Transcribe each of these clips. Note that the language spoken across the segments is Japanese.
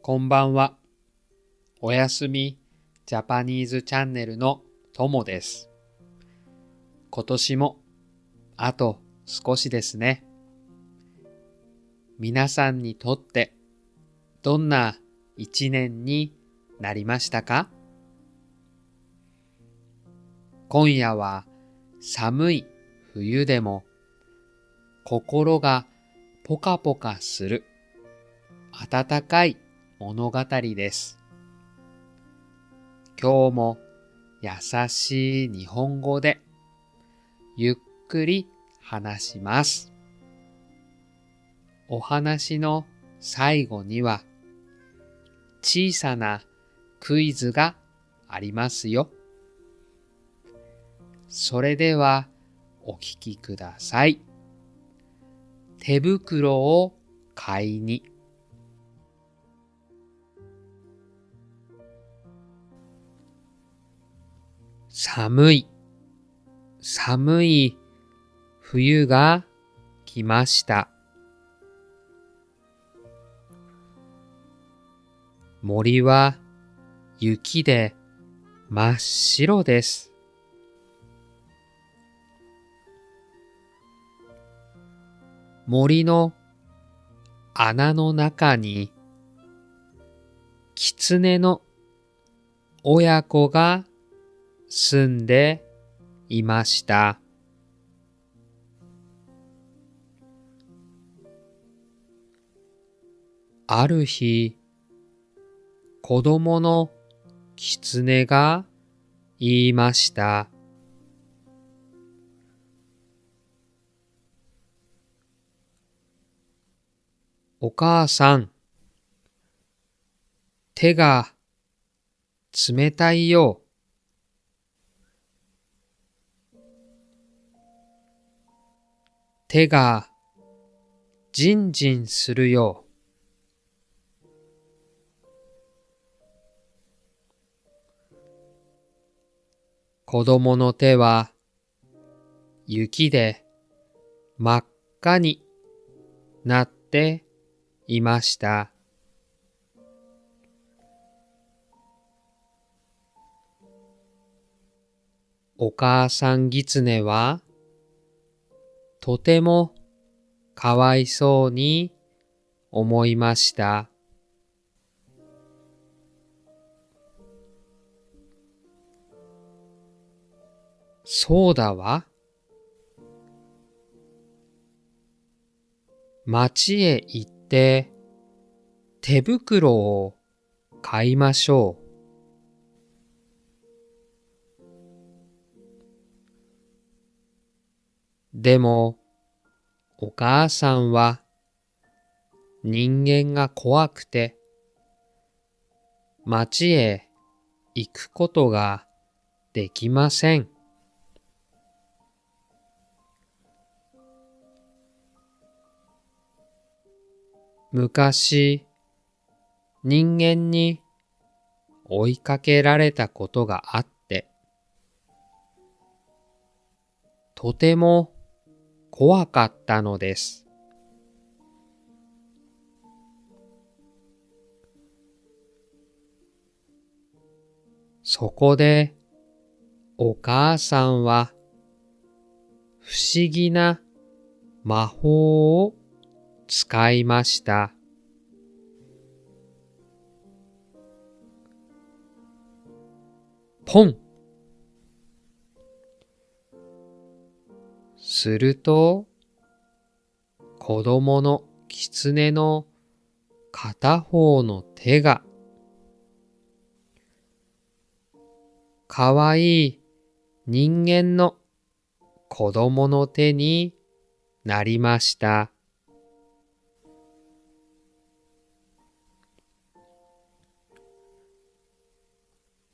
こんばんは。おやすみジャパニーズチャンネルのともです。今年もあと少しですね。皆さんにとってどんな一年になりましたか？今夜は寒い冬でも心がポカポカする暖かい物語です。今日も優しい日本語でゆっくり話します。お話の最後には小さなクイズがありますよ。それではお聞きください。手袋を買いに。寒い冬が来ました。森は雪で真っ白です。森の穴の中にキツネの親子が住んでいました。ある日、子供のキツネが言いました。お母さん、手が冷たいよ。手がジンジンするよ。子供の手は雪で真っ赤になっていました。お母さんギツネはとてもかわいそうに思いました。そうだわ。町へ行って手袋を買いましょう。でもお母さんは人間が怖くて町へ行くことができません。昔、人間に追いかけられたことがあって、とても怖かったのです。そこで、お母さんは不思議な魔法を使いました。ポン。すると、子供のキツネの片方の手が、かわいい人間の子供の手になりました。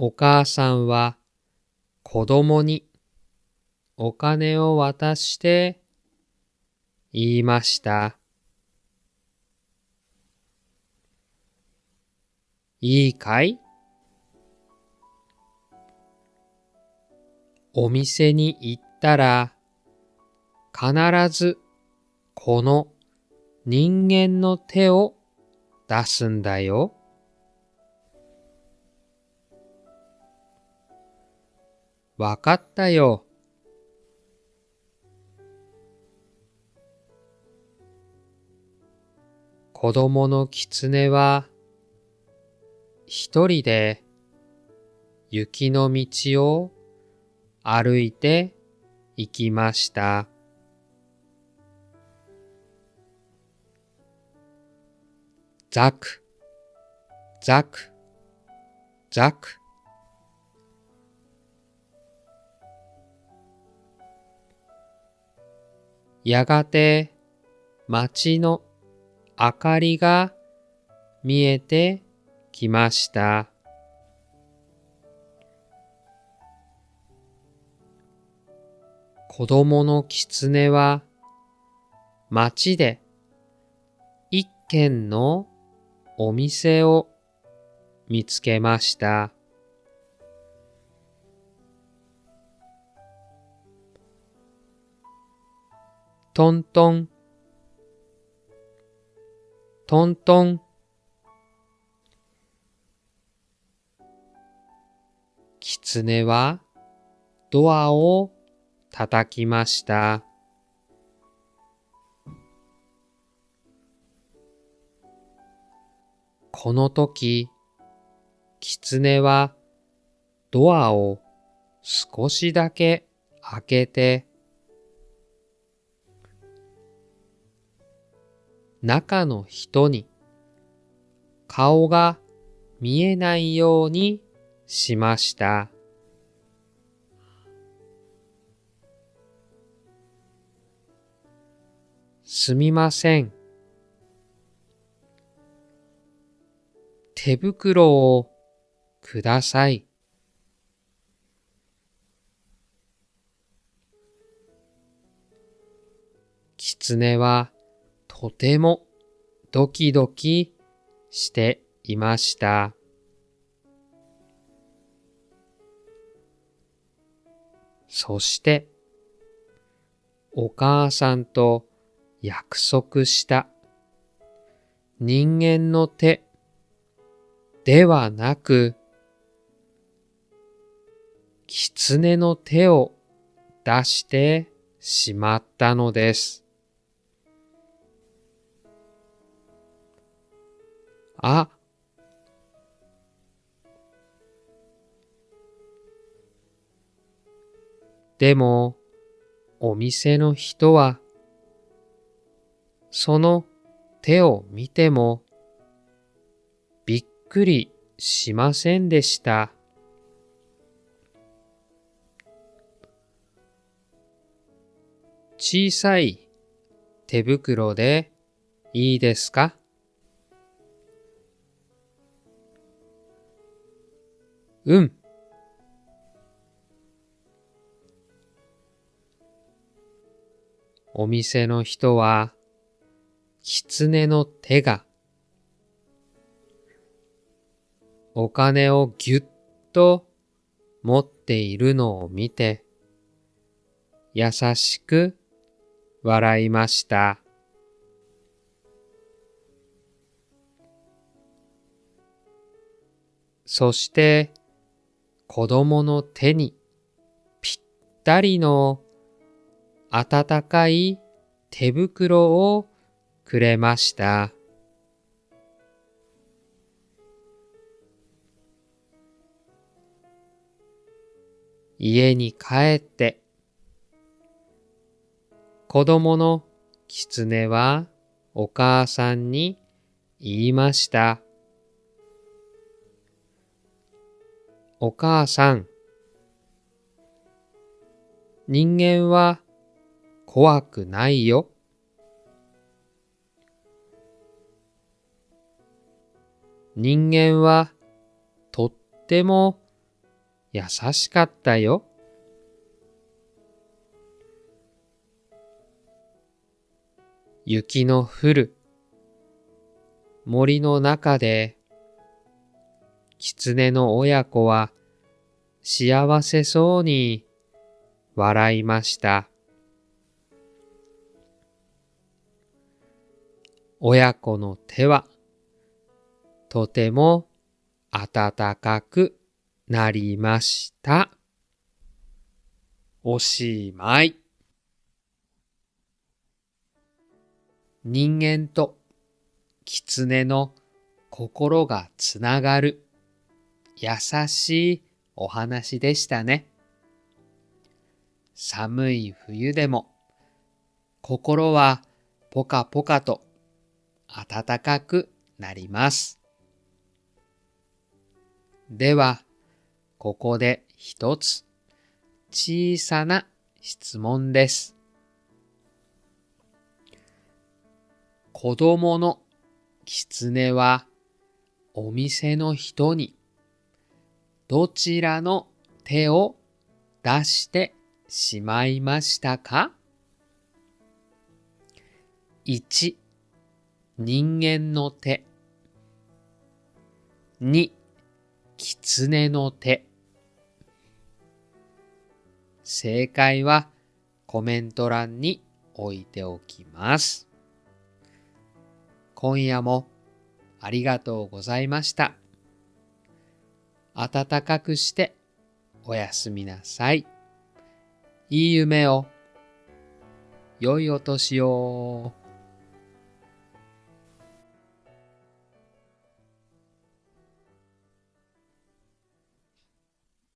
お母さんは子供にお金を渡して言いました。いいかい？お店に行ったら必ずこの人間の手を出すんだよ。わかったよ。子供の狐は一人で雪の道を歩いて行きました。ザク、ザク、ザク。やがて街の明かりが見えてきました。子供の狐は街で一軒のお店を見つけました。トントン、トントン。狐はドアを叩きました。この時、狐はドアを少しだけ開けて、中の人に顔が見えないようにしました。すみません。手袋をください。狐はとてもドキドキしていました。そしてお母さんと約束した人間の手ではなく、狐の手を出してしまったのです。あ、でもお店の人はその手を見てもびっくりしませんでした。小さい手袋でいいですか？うん。お店の人は狐の手がお金をぎゅっと持っているのを見て優しく笑いました。そして子供の手にぴったりの温かい手袋をくれました。家に帰って子供の狐はお母さんに言いました。お母さん、人間は怖くないよ。人間はとっても優しかったよ。雪の降る森の中で狐の親子は幸せそうに笑いました。親子の手はとても温かくなりました。おしまい。人間と狐の心がつながる優しいお話でしたね。寒い冬でも心はポカポカと暖かくなります。では、ここで一つ小さな質問です。子供の狐はお店の人にどちらの手を出してしまいましたか？ 1、人間の手。2、狐の手。正解はコメント欄に置いておきます。今夜もありがとうございました。暖かくしておやすみなさい。いい夢を。良いお年を。